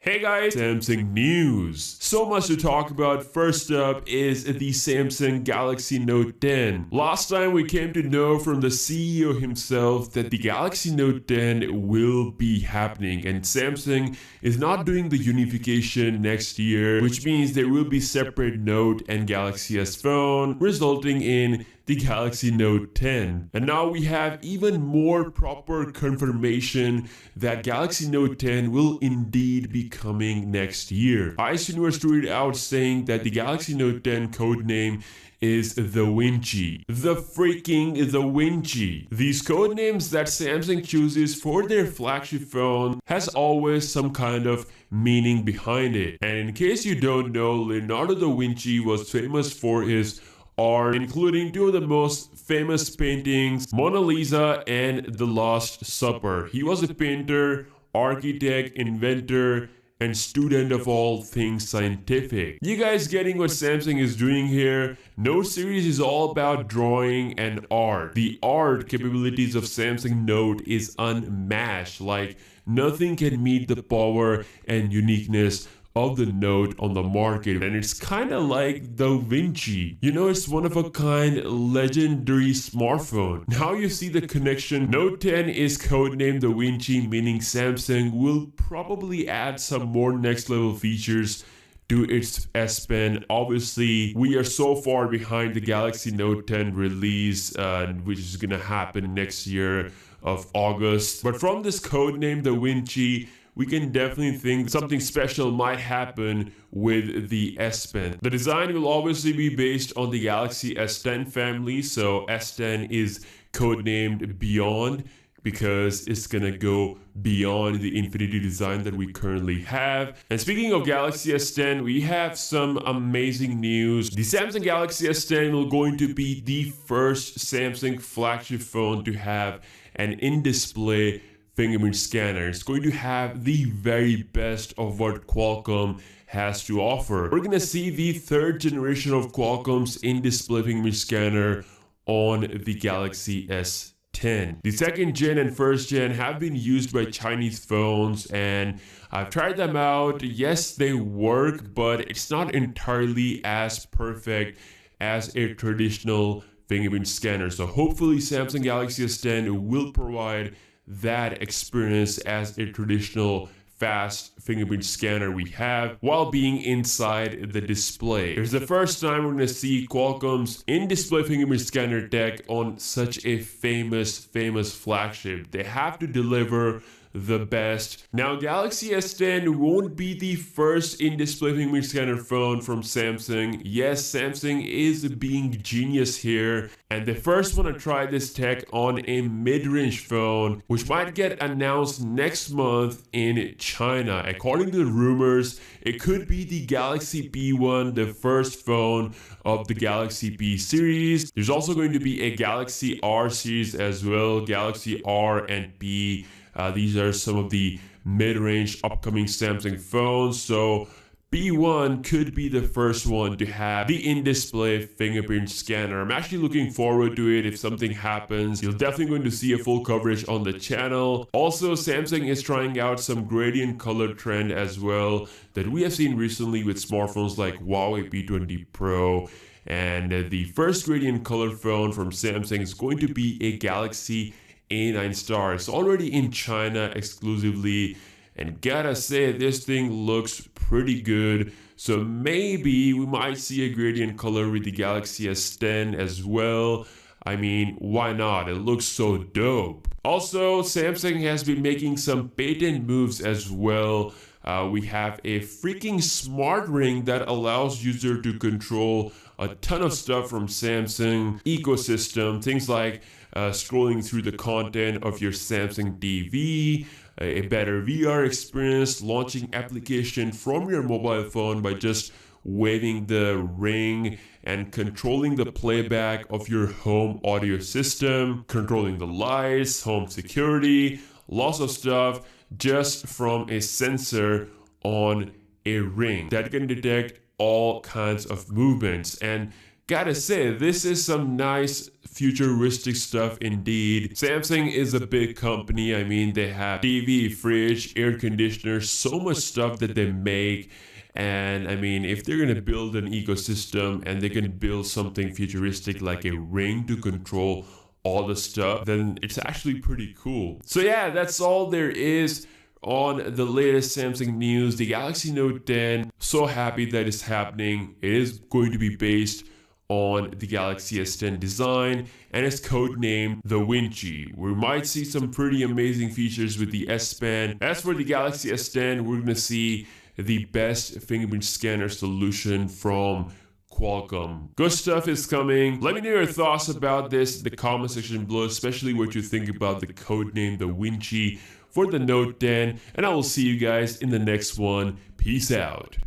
Hey guys, Samsung news. So much to talk about. First up is the Samsung Galaxy Note 10. Last time we came to know from the CEO himself that the Galaxy Note 10 will be happening, and Samsung is not doing the unification next year, which means there will be separate Note and Galaxy S phone, resulting in the Galaxy Note 10. And now we have even more proper confirmation that Galaxy Note 10 will indeed be coming next year. Ice Universe tweeted out saying that the Galaxy Note 10 codename is the Vinci. The freaking the Vinci. These codenames that Samsung chooses for their flagship phone has always some kind of meaning behind it. And in case you don't know, Leonardo da Vinci was famous for his art, including two of the most famous paintings, Mona Lisa and The Last Supper. He was a painter, architect, inventor, and student of all things scientific. You guys getting what Samsung is doing here? Note series is all about drawing and art. The art capabilities of Samsung Note is unmatched. Like, nothing can meet the power and uniqueness of the Note on the market, and it's kind of like the Vinci. You know, it's one of a kind, legendary smartphone. Now you see the connection. Note 10 is codenamed the Vinci, meaning Samsung will probably add some more next level features to its S Pen. Obviously, we are so far behind the Galaxy Note 10 release, which is gonna happen next year of August. But from this codename, the Vinci, we can definitely think something special might happen with the S Pen. The design will obviously be based on the Galaxy S10 family, so S10 is codenamed Beyond because it's gonna go beyond the Infinity design that we currently have. And speaking of Galaxy S10, we have some amazing news. The Samsung Galaxy S10 will going to be the first Samsung flagship phone to have an in-display fingerprint scanner. It's going to have the very best of what Qualcomm has to offer. We're gonna see the third generation of Qualcomm's in-display fingerprint scanner on the Galaxy S10. The second gen and first gen have been used by Chinese phones, and I've tried them out. Yes, they work, but it's not entirely as perfect as a traditional fingerprint scanner. So hopefully Samsung Galaxy S10 will provide that experience as a traditional fast fingerprint scanner we have while being inside the display. It's the first time we're going to see Qualcomm's in-display fingerprint scanner tech on such a famous flagship. They have to deliver the best. Now, Galaxy S10 won't be the first in-display fingerprint scanner phone from Samsung. Yes, Samsung is being genius here, and they first want to try this tech on a mid-range phone, which might get announced next month in China. According to the rumors, it could be the Galaxy B1, the first phone of the Galaxy B series. There's also going to be a Galaxy R series as well, Galaxy R and B. These are some of the mid-range upcoming Samsung phones. So B1 could be the first one to have the in-display fingerprint scanner. I'm actually looking forward to it. If something happens, you're definitely going to see a full coverage on the channel. Also, Samsung is trying out some gradient color trend as well that we have seen recently with smartphones like Huawei P20 Pro. And the first gradient color phone from Samsung is going to be a Galaxy A9 Star. It's already in China exclusively, and gotta say, this thing looks pretty good. So maybe we might see a gradient color with the Galaxy S10 as well. I mean, why not? It looks so dope. Also, Samsung has been making some patent moves as well. We have a freaking smart ring that allows user to control a ton of stuff from Samsung ecosystem. Things like scrolling through the content of your Samsung TV, a better VR experience, launching application from your mobile phone by just waving the ring, and controlling the playback of your home audio system, controlling the lights, home security, lots of stuff just from a sensor on a ring that can detect all kinds of movements. And Gotta say, this is some nice futuristic stuff indeed. Samsung is a big company. I mean, they have TV, fridge, air conditioner, so much stuff that they make. And I mean, if they're gonna build an ecosystem and they're gonna build something futuristic like a ring to control all the stuff, then it's actually pretty cool. So yeah, that's all there is on the latest Samsung news. The Galaxy Note 10, so happy that it's happening. It is going to be based on the Galaxy S10 design, and it's codenamed the Vinci. We might see some pretty amazing features with the S Pen. As for the Galaxy S10, we're gonna see the best fingerprint scanner solution from Qualcomm. Good stuff is coming. Let me know your thoughts about this in the comment section below, especially what you think about the codename the Vinci for the Note 10, and I will see you guys in the next one. Peace out.